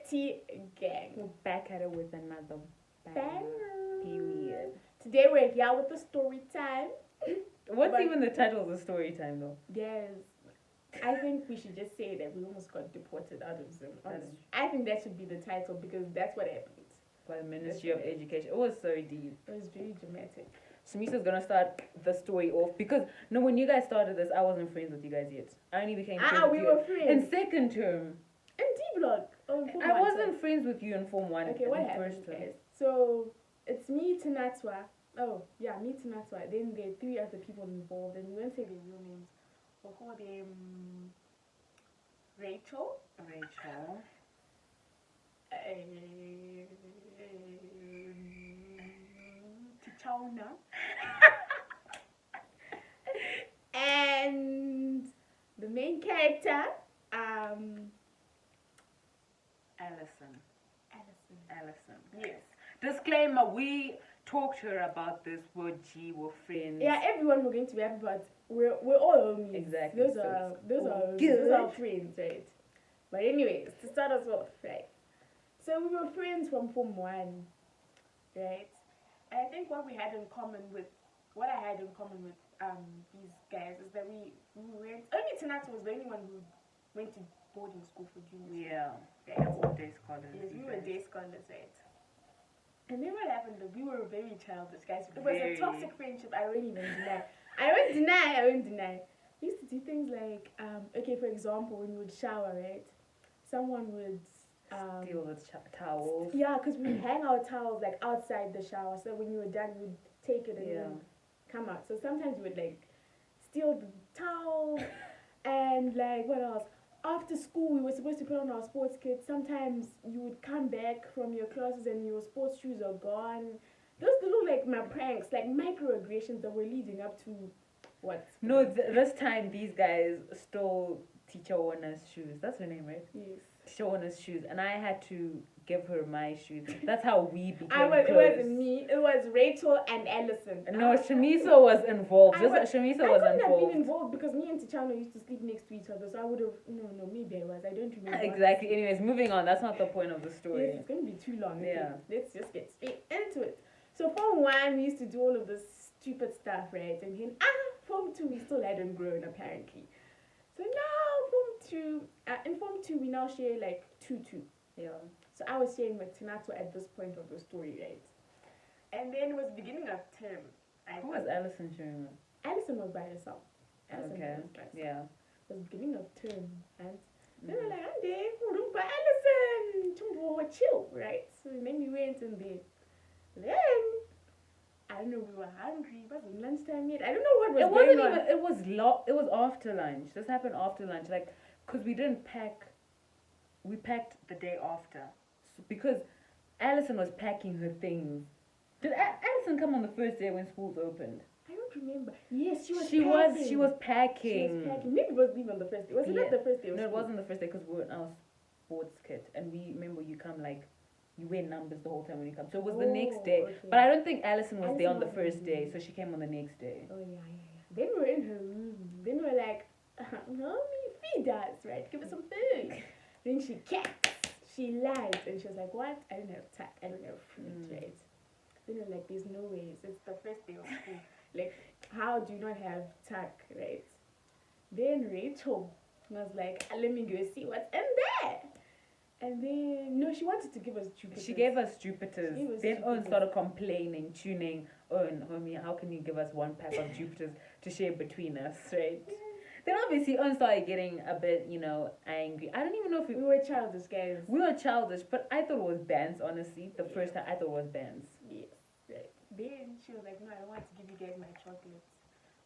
Tea Gang. We're back at it with another Banger. period. Today we're here with the story time. What's even the title of the story time though? Yes. I think we should just say that we almost got deported out of Zim. That's- I think that should be the title because that's what happened. By the Ministry of Education. It was so deep. It was very dramatic. Shamisa's gonna start the story off because no, when you guys started this, I wasn't friends with you guys yet. I only became friends with we you were friends. in second term. In D block. Oh, I wasn't friends with you in Form 1. Okay, what in happened, first term. guys? So it's me, Tanatwa. Oh, yeah, me, Tanatwa. Then there are three other people involved, and we won't say their real names. We'll call them Rachel. Tichauna. And the main character, Allison. Yes. Disclaimer, we talked to her about this. We're friends. Yeah, everyone we're going to be happy, but we're all homies. Exactly. Those So are good. those are friends, right? But anyways, to start us off, right? So we were friends from Form 1, right? And I think what I had in common with these guys is that we went. Only Tanata was the only one who went to boarding school for junior. Yeah. Right? That's what day scholars. Yes, we you were guys. day scholars, right? And then what happened? We were very childish, guys. It was Very. a toxic friendship. I won't even deny. I won't deny. We used to do things like, okay, for example, when we would shower, right? Someone would Steal the towels. yeah, because we would hang our towels like outside the shower. So when you were done, we'd take it and then come out. So sometimes we would like steal the towel and like what else? After school, we were supposed to put on our sports kits. Sometimes you would come back from your classes and your sports shoes are gone. Those little like my pranks, like microaggressions that were leading up to what? No, this time these guys stole Teacher Warner's shoes. That's her name, right? Yes. Teacher Warner's shoes, and I had to give her my shoes. That's how we became It close. wasn't me. It was Rachel and Allison. No, Shamisa was involved. Shamisa I was couldn't have been involved. involved because me and Tichano used to sleep next to each other, so I would have. No, maybe I was. I don't remember. Exactly. Anyways, moving on. That's not the point of the story. Yes, it's going to be too long. Okay? Yeah. Let's just get straight into it. So Form 1, we used to do all of this stupid stuff, right? And then, Form 2, we still hadn't grown, apparently. So now, in Form 2, we now share like 2-2. Yeah. So I was sharing with Tinato at this point of the story, right? And then it was beginning of term. Who was Allison sharing with? Allison was by herself. Allison Okay. was by herself. Yeah. It was beginning of term, and they were like, "I'm there, Urumba Allison, Tumbo, chill, right?" So then we went in there. Then I don't know, we were hungry. It wasn't lunchtime yet. I don't know what was It wasn't going even. on. It was after lunch. This happened after lunch, like, cause we didn't pack. We packed the day after, because Allison was packing her things. Did Allison come on the first day when schools opened? I don't remember. Yes, she was. She packing. was packing. She was packing. Maybe it wasn't even the first day. Was it not the first day? No, it wasn't the first day because we were in our sports kit, and we remember you come like. You wear numbers the whole time when you come. So it was the next day. Okay. But I don't think Allison was there on Allison the wasn't first there. day, so she came on the next day. Oh yeah. Then we were in her room. Then we were like, "Mommy, feed us, right? Give us some food." Then she kept. She lied, and she was like, "What? I don't have tack. I don't have food, right?" Then we're like, "There's no ways. It's the first day of school. Like, how do you not have tack, right?" Then Rachel was like, "Let me go see what's in there." And then, no, she wanted to give us Jupiter. She gave us Jupiters. She gave us Then Owen Jupiters. started complaining, tuning. Owen, homie, how can you give us one pack of Jupiters to share between us, right? Then obviously Owen started getting a bit, angry. I don't even know if We were childish, guys. we were childish, but I thought it was bands, honestly. The first time I thought it was bands. Yes, right. Then she was like, "No, I don't want to give you guys my chocolates.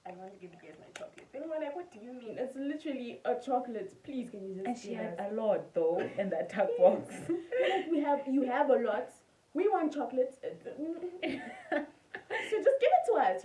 I don't want to give you guys my chocolates." Then we're like, "What do you mean? It's literally a chocolate. Please, can you just?" And she give had us?" a lot, though, in that tuck box. Like, you have a lot. We want chocolates. So just give it to us,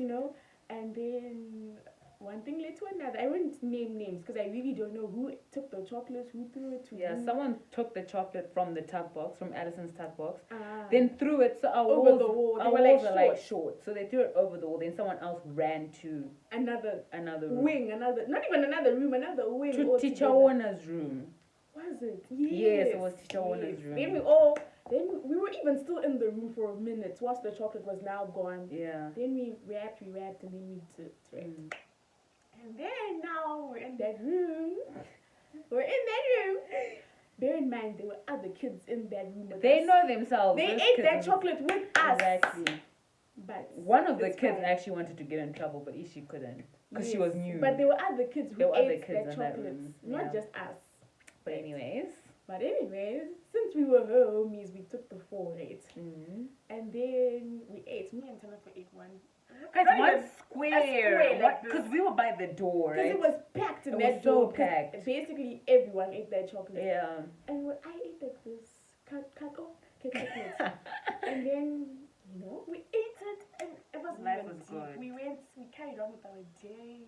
And then one thing led to another. I won't name names because I really don't know who took the chocolates, who threw it to Yeah, who. someone took the chocolate from the tuck box, from Addison's tuck box, Ah. then threw it. So our Over walls, the wall. They our were walls like are like short. short. So they threw it over the wall. Then someone else ran to Another another room. wing, not even another room, another wing. To Teacher altogether. Warner's room. Was it? Yes, it was Teacher Warner's room. Then we were even still in the room for a minute whilst the chocolate was now gone. Yeah. Then we wrapped, and then we dipped, right? And then now we're in that room. Bear in mind, there were other kids in that room with They us. know themselves. They ate that chocolate with us. Exactly. But one of the kids actually wanted to get in trouble, but Ishi couldn't because she was new. But there were other kids who ate that chocolate, not just us. But anyways, since we were her homies, we took the 4, right? And then we ate. Me and Tanaka ate one. One square. Because we were by the door, right? Because it was packed in that door. So packed. Basically, everyone ate that chocolate. Yeah. And when I ate like this chocolate. And then, we ate it, and it was life was good. We carried on with our day.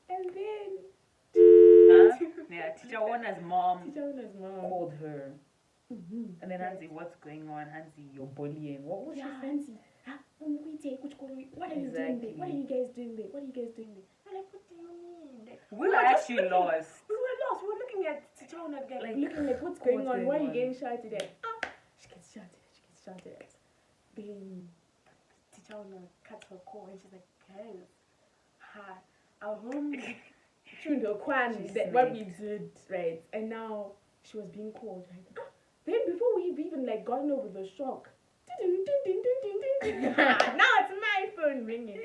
And then yeah, Teacher Warner's mom called her. And then Hansi, what's going on? Hansi, you're bullying. What was she saying? Hansi, what are you doing there? What are you guys doing there? I'm like, what do you mean? We were actually lost. We were lost. We were looking at Teacher Warner, looking like, what's going on? Why are you getting shouted at? She gets shouted at. Then Teacher Warner cuts her call and she's like, guys, our home tuned her kwan that what we did, right? And now she was being called, right? Then before we've even gotten over the shock, now it's my phone ringing.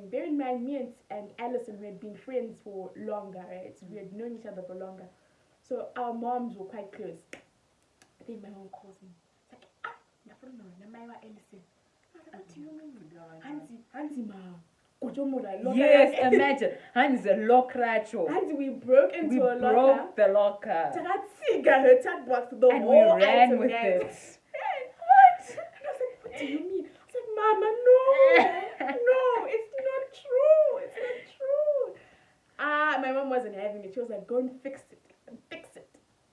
Bear in mind, me and Alison, we had been friends for longer, right? So we had known each other for longer. So our moms were quite close. Then my mom calls me. It's like, Alison. What do you mean? Hansi ma. Yes, imagine. Hansi a locker. Hansi, we broke into a locker. We broke the locker. Her chat box, the and whole we ran item with there. it. What? And I was like, what do you mean? I was like, Mama, no, it's not true. My mom wasn't having it. She was like, go and fix it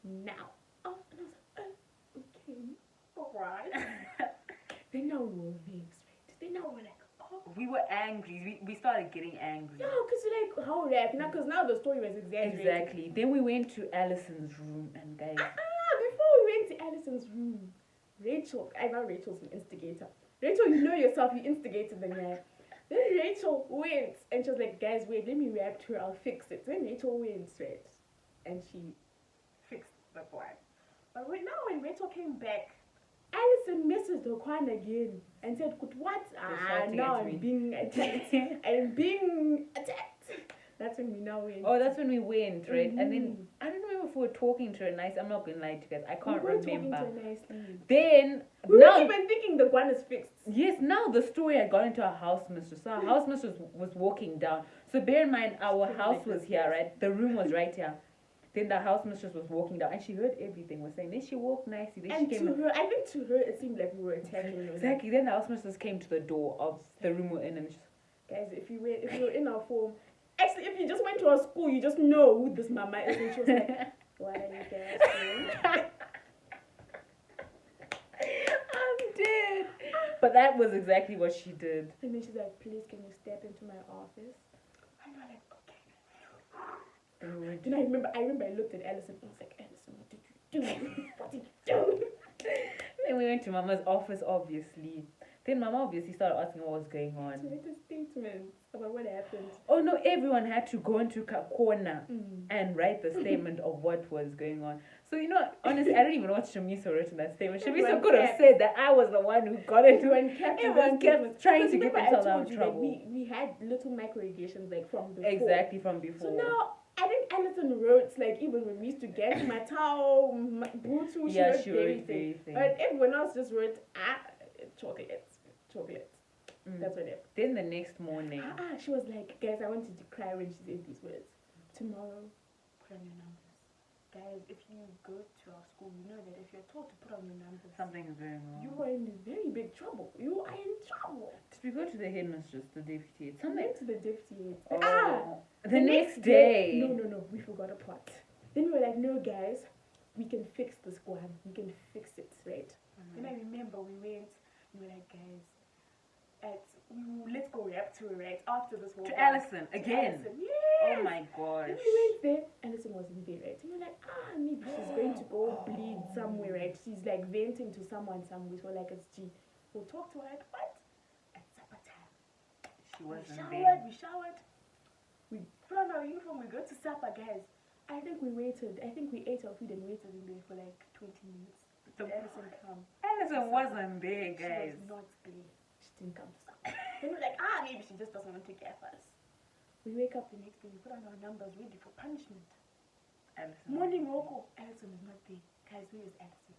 now. Oh, and I was like, okay, alright. Then now we were vexed, right? Then now we're like, we were angry. We started getting angry. Yeah, because we're like, how rap? Because now the story was exaggerated. Exactly. Then we went to Alison's room and guys. Before we went to Alison's room, I know Rachel's an instigator. Rachel, you know yourself, you instigated the guy. Then Rachel went and she was like, guys, wait, let me react to her, I'll fix it. Then Rachel went straight and she fixed the kwan. But now when Rachel came back, Alison messaged the kwan again and said, what? Now I'm being attacked. That's when we now went. Oh, that's when we went, right? And then, I don't know if we were talking to her nice. I'm not going to lie to you guys. I can't remember. Talking to her nicely. Then, we were even thinking the kwan is fixed. Yes, now the story had gone into our house mistress. So our house mistress was walking down. So bear in mind, our house was here, right? The room was right here. Then the house mistress was walking down and she heard everything was saying. Then she walked nicely. Then and she came I think to her it seemed like we were attacking her. Exactly. Then the house mistress came to the door of the room we're in and she guys, if you were in our form, actually if you just went to our school, you just know who this mama is. And she was like, what are you guys doing? I'm dead. But that was exactly what she did. And then she's like, please can you step into my office? And we're like, okay. Then I remember I looked at Alison and I was like, Alison, what did you do? What did you do? Then we went to Mama's office, obviously. Then Mama obviously started asking what was going on. To make a statement about what happened. Oh no, everyone had to go into a corner and write the statement of what was going on. So, honestly, I don't even know what Shamiso wrote in that statement. Shamiso could have said that I was the one who got into it. Everyone kept trying to get themselves out of trouble. We had little microaggressions from before. Exactly, from before. So now, I think Alison wrote, even when we used to get Matao, Brutu, she wrote everything. But everyone else just wrote, chocolate. That's what it. Then the next morning. She was like, guys, I wanted to cry when she said these words. Tomorrow, put on your numbers. Guys, if you go to our school, you know that if you're told to put on your numbers, something's going on. You are in very big trouble. You are in trouble. Did we go to the headmistress, the deputy? Something to the deputy. The next day. No, we forgot a part. Then we were like, no, guys, we can fix this one. We can fix it, right? Then I remember we went and we were like, guys, let's go rap to her, right? After this whole To dance. Alison, To again. Alison, yes. Oh my gosh. Then we went there, Alison wasn't there, right? And we're like, maybe she's going to go bleed somewhere, right? She's like venting to someone somewhere. So we're like, it's G. We'll talk to her at what? At supper time. She wasn't We there. showered. We put on our uniform, we go to supper, guys. I think we ate our food and waited in there for like 20 minutes. Did Alison come? Alison wasn't there, guys. She was not there. She didn't come to supper. Then we're like, maybe she just doesn't want to get us. We wake up the next day, we put on our numbers ready for punishment. Alison. Morning Roko, Alison is not there. Guys, where is Alison?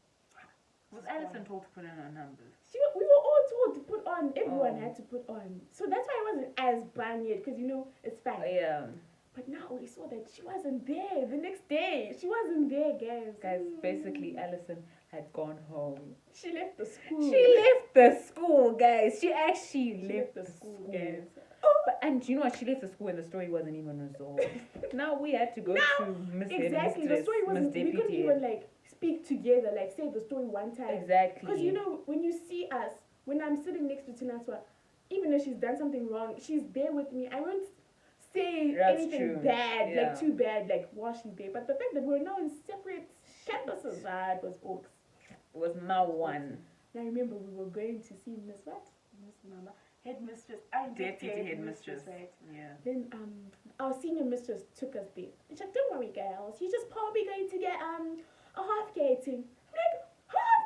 Was Alison told to put in her numbers? We were all told to put on. Everyone Oh. had to put on. So that's why it wasn't as bad yet, because it's fine. Yeah. But now we saw that she wasn't there the next day. She wasn't there, guys. Guys, basically, Alison had gone home. She left the school. She left the school, guys. She actually left the the school, school. guys. And you know what? She left the school and the story wasn't even resolved. Now we had to go to Miss Exactly. Headmistress, The story wasn't. Miss We couldn't Deputy. even like speak together, like say the story one time. Exactly. Because you know, when you see us, when I'm sitting next to Tinaswa, even if she's done something wrong, she's there with me. I won't say That's anything true. bad, Yeah. like too bad, like while she's there. But the fact that we're now in separate campuses, it was folks. It was now one. And I remember we were going to see Miss what? Miss Mama. Headmistress. Deputy headmistress. Right? Yeah. Then our senior mistress took us there. She's like, don't worry girls, you're just probably going to get a half gating. I'm like, half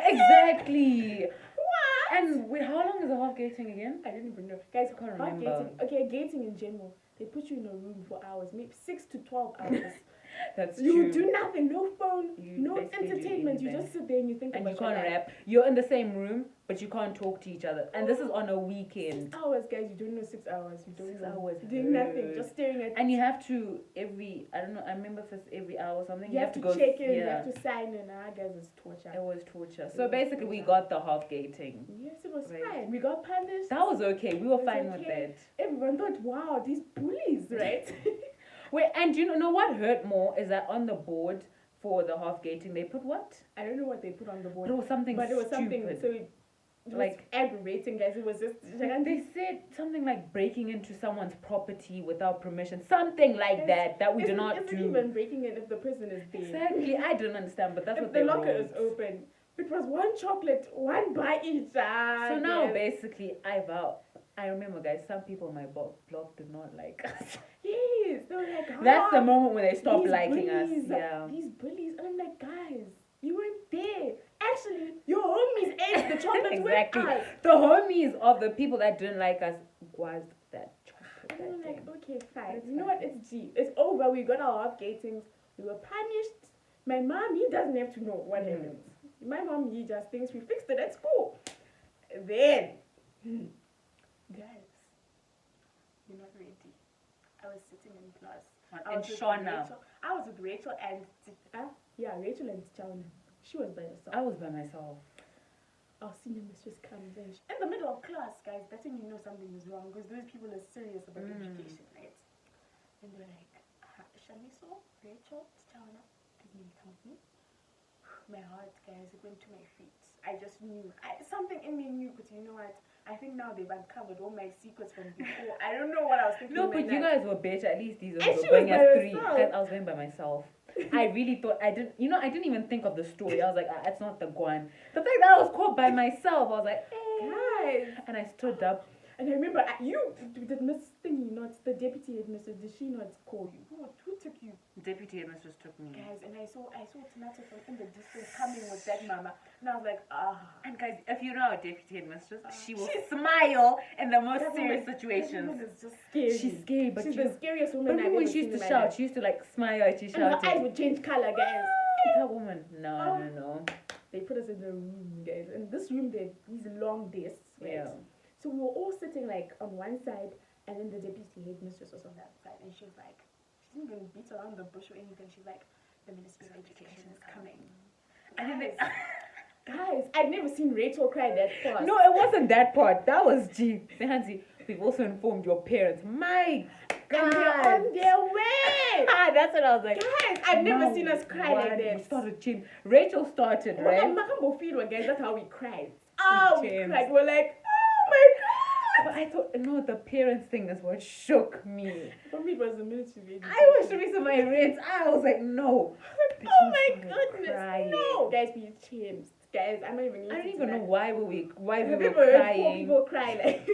gating? Exactly. What? And wait, how long is a half gating again? I don't even know. Guys, I can't half remember. gating. Okay, gating in general. They put you in a room for hours, maybe 6 to 12 hours. That's You true. do nothing, no phone, You no basically do entertainment. You anything. just sit there and you think And about you can't your life. rap. You're in the same room, but you can't talk to each other. And this is on a weekend. 6 hours, guys. You don't know 6 hours. You don't 6 know. hours You're doing nothing, hurt. just staring at. And you have to I don't know, I remember if it's every hour or something. You have to go check in. You Yeah. have to sign in. Guys, it's torture. It was torture. It So was basically, we torture. got the half gating. Yes, it was Right. fine. We got punished. That was okay. We were It was fine with okay. that. Everyone thought, wow, these bullies, right? Wait, and you know what hurt more is that on the board for the half gating, they put what? I don't know what they put on the But board, it was something but it was stupid. something. So it was Like- aggravating, guys. It was just. They said something like breaking into someone's property without permission. Something like that we do not isn't do. even breaking it if the person is there. Exactly. I don't understand, but that's If what the they locker wrote. is open, it was one chocolate, one by each. So now yes. basically, I remember, guys, some people in my block did not like us. Yes, they were like, That's the "Ah, moment when they stopped these liking bullies, us. Yeah. These bullies. And I'm like, guys, you weren't there. Actually, your homies ate the chocolate Exactly. with us. The homies of the people that didn't like us was that chocolate. And that I'm like, day. okay, fine. It's You know fine. what? It's G. It's over. We got our half gatings. We were punished. My mom, he doesn't have to know what happened. My mom, he just thinks we fixed it at school. Then, guys, you're not ready. I was sitting in class. I In was with Shauna. Rachel. I was with Rachel and Rachel and Shauna. She was by herself. I was by myself. Our senior mistress comes in the middle of class, guys. That's when you know something is wrong because those people are serious about education, right? And they're like, Shaniso, Rachel, Shauna, can you come with me? My heart, guys, it went to my feet. I just knew. Something in me knew, but you know what? I think now they've uncovered all my secrets from before. I don't know what I was thinking. No, in my but you night. guys were better. At least these And ones she were was going by as 3. herself. Guys, I was going by myself. I really thought I didn't even think of the story. I was like, it's not the Guan. The fact that I was caught by myself, I was like, Guys. and I stood up. And I remember did Miss Thingy not, the deputy headmistress, did she not call you? Who took you? Deputy headmistress took me. Guys, and I saw Tanata from in the distance coming with that mama. And I was like, And guys, if you know our deputy headmistress, she will smile in the most that serious woman situations. is just scary. She's scary, but she's you- the scariest But woman I've remember ever when she seen used in to my shout, life. she used to like smile as she And her eyes shouted. would change color, guys. That woman, no. They put us in the room, guys. And this room, these long desks, right? Yeah. So we were all sitting like on one side, and then the deputy headmistress was on that side, and she was like, she didn't even beat around the bush or anything. She's like, the Ministry of Education is coming. And then they, Guys, I've never seen Rachel cry that fast. no, it wasn't that part. That was G. Hansi, we've also informed your parents. My And they're God. on their way. That's what I was like. Guys, I've never seen us cry like We that. started cheering. Rachel started, right? Guys, that's how we cried. Oh, we James. cried. We're like, oh my God. But I thought, no, the parents thing is what shook me. For me, it was the military. I was showing some my rents. I was like, no. They Oh all my started goodness, crying. no! Guys, we changed. Guys, I'm not even. I don't even know why we were People heard four crying. people cry like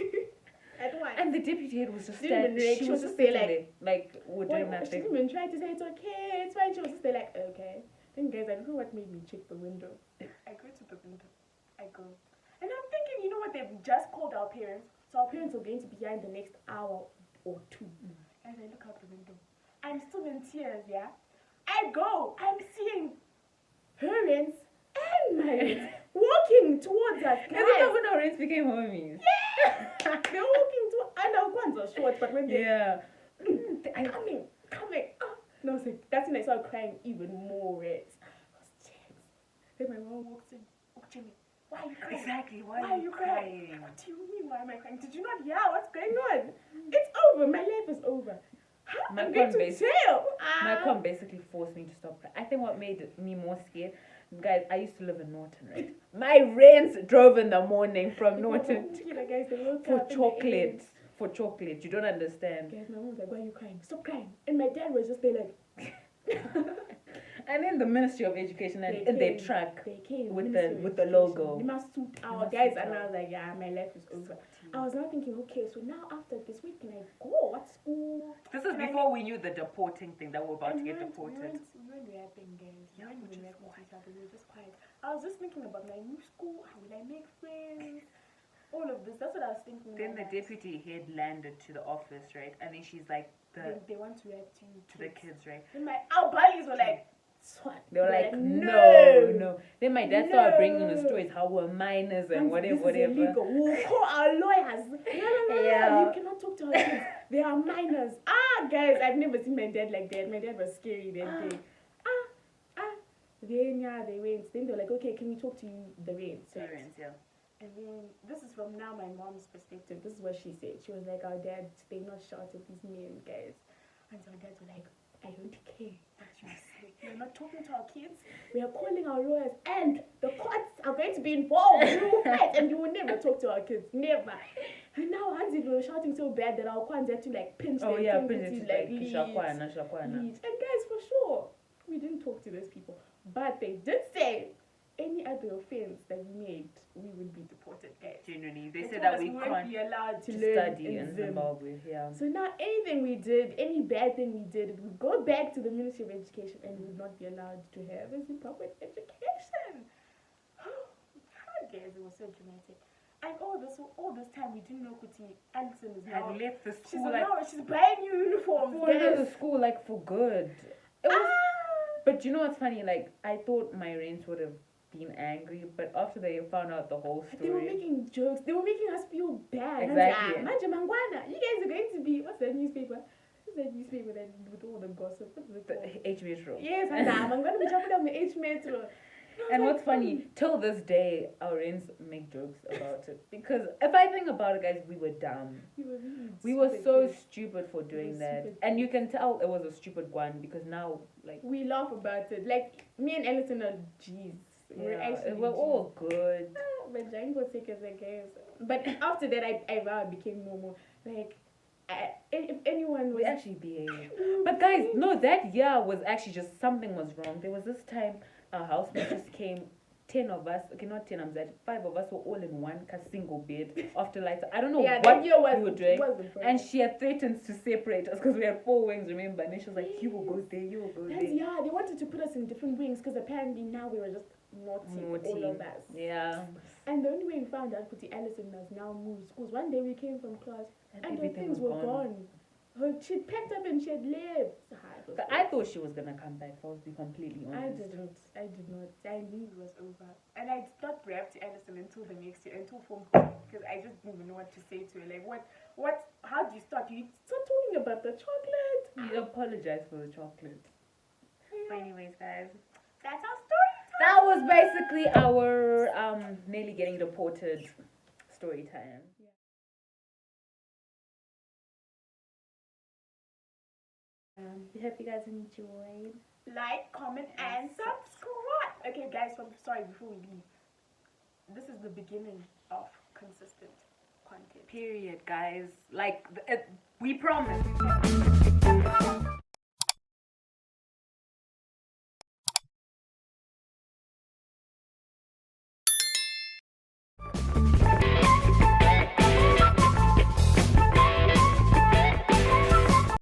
at once. And the deputy head was just Didn't even standing. react. She She was was just just sitting there there, like we're doing She nothing. didn't even try to say it's okay, it's fine. She was just there like, okay. Then guys, I don't know what made me check the window. I go to the window. I go. And I'm thinking, you know what, they've just called our parents. So our parents are going to be here in the next hour or two. As I look out the window, I'm still in tears, yeah? I go. I'm seeing parents and my parents walking towards us. Is it not when our rents became homies? Yeah! They're walking to, and our ones are short, but when they're coming. Oh. And I was like, that's when I started crying even more, right? I was checks. Then my mom walks in. Oh, Jimmy, why are you crying? Exactly. Why are you crying? Like, what do you mean? Why am I crying? Did you not hear what's going on? It's over. My life is over. How? I'm going to jail. My con basically forced me to stop crying. I think what made me more scared, guys, I used to live in Norton, right? My rents drove in the morning from Norton Guys, they woke for up chocolate. For chocolate. You don't understand. Guys, my mom was like, why are you crying? Stop crying. And my dad was just there like... And then the Ministry of Education and in their truck with the logo. They must suit our guys, and I was like, yeah, my life is over. I was now thinking, okay, so now after this week, can I go? What school? This is before we knew the deporting thing that we're about to get deported. We weren't rapping, guys. We weren't even rapping to each other. We were just quiet. I was just thinking about my new school. How will I make friends? All of this. That's what I was thinking. Then the deputy head landed to the office, right? And then she's like, they want to react to the kids, right? Then our buddies were like, what? They were like, no. Then my dad started bringing the stories, how we're minors and whatever. This is illegal. We'll call our lawyers. No. You cannot talk to our kids. They are minors. Guys, I've never seen my dad like that. My dad was scary that day. Then they went. Then they were like, okay, can we talk to you, the parents? Yeah. And then this is from now my mom's perspective. This is what she said. She was like, our dad, they not shout at these men, guys. And so our dads were like, I don't care what you say. We're not talking to our kids. We are calling our lawyers, and the courts are going to be involved. We will fight, and you will never talk to our kids. Never. And now Hansi were shouting so bad that our Kwans had to like pinch their fingers, like leads. And guys, for sure, we didn't talk to those people. But they did say any other offense that we made, we would be deported, guys. Genuinely, they said that we can't be allowed to study in Zimbabwe. Yeah. So now anything we did, any bad thing we did, it would go back to the Ministry of Education and we would not be allowed to have a Zimbabwean education. Guys, it was so dramatic. And all this time we didn't know Kuti Alison is now left the school. She's buying new uniforms. For the school, like for good. It was, but you know what's funny? Like I thought my parents would have been angry, but after they found out the whole story, they were making jokes. They were making us feel bad. Exactly. Manja Mangwana, you guys are going to be, what's that newspaper? What's that newspaper that with all the gossip? What's it called? The H Metro. Yes, I'm going to be jumping on the H Metro. And what's funny, till this day, our parents make jokes about it. Because if I think about it, guys, we were dumb. We were so stupid for doing that. And you can tell it was a stupid one because now, like... we laugh about it. Like, me and Alison are G's. We're all good. But Django take as a guess. But after that, I became normal. Like, if anyone was... We actually behaved. But guys, no, that year was actually just something was wrong. There was this time... Our housemates just came, 10 of us, okay, not 10, 5 of us were all in one single bed after lights. I don't know what we were doing. And she had threatened to separate us because we had 4 wings, remember? And then she was like, you will go there, you will go there. Yeah, they wanted to put us in different wings because apparently now we were just naughty, all of us. Yeah. And the only way we found out Kuti Alison has now moved schools. One day we came from class and the things were gone. She'd packed up and she had left. But I thought she was going to come back, if I was to be completely honest. I did not. I knew it was over. And I did not rap to Alison until the next year, until form 4, because I just didn't even know what to say to her. Like, how do you start? You start talking about the chocolate. You apologize for the chocolate. Yeah. But anyways, guys, that's our story time. That was basically our nearly getting deported story time. We hope you guys enjoyed. Like, comment, and subscribe. Okay, guys, before we leave, this is the beginning of consistent content. Period, guys. Like, we promise.